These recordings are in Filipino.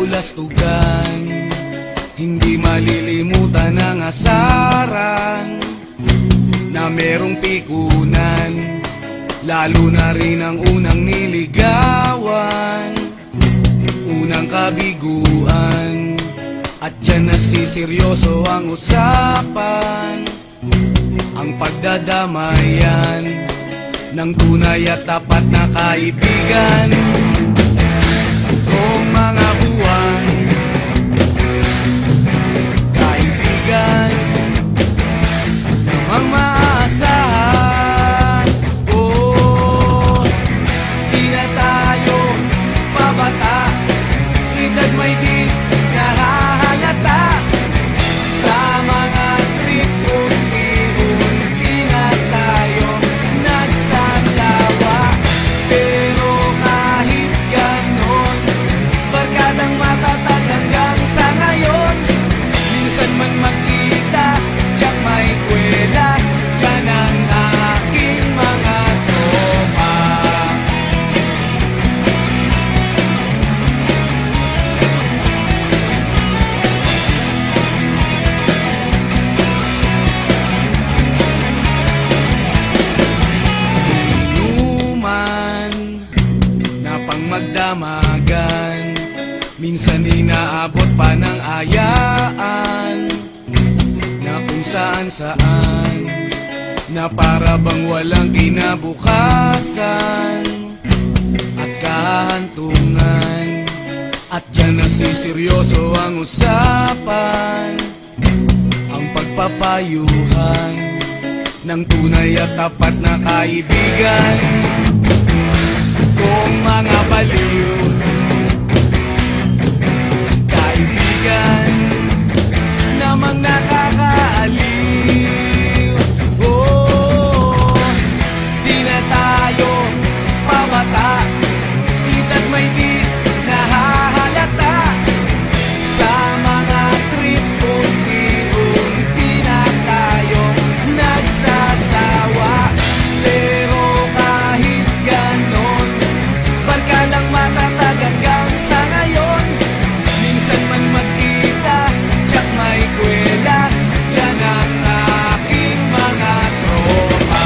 kabulastugan, hindi malilimutan ang asaran na merong pikunan, lalo na rin ang unang niligawan, unang kabiguan. At dyan nasiseryoso ang usapan, ang pagdadamayan ng tunay at tapat na kaibigan. Tatlong mga buwan, kaibigan namang maaasahan. Oh, di na tayo pabata, edad may di nahahalata. Sa mga trip unti-unti na tayo nagsasawa. Pero kahit ganon, barkadang matatag hanggang sa ngayon. Minsan man magkita, tiyak may kwela, yan ang aking mga tropa. Inuman na pang magdamagan, minsan inaabot pa ng ayaan, na kung saan-saan, na para bang walang kinabukasan at kahantungan. At dyan nasiseryoso ang usapan, ang pagpapayuhan ng tunay at tapat na kaibigan. Kung mga baliw, kaibigan namang nakakaaliw. Oh, di na tayo pabata, edad may di nahahalata. Sa mga trip unti-unti na tayo nagsasawa. Pero kahit ganon, barkadang matatag hanggang sa ngayon. Minsan man magkita, tiyak may kwela, yan ang aking mga tropa.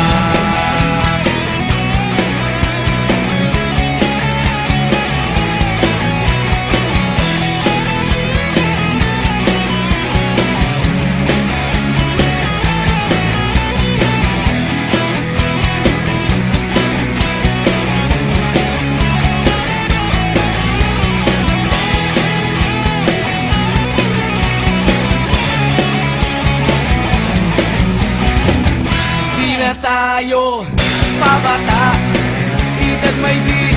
Di na tayo pabata, edad may di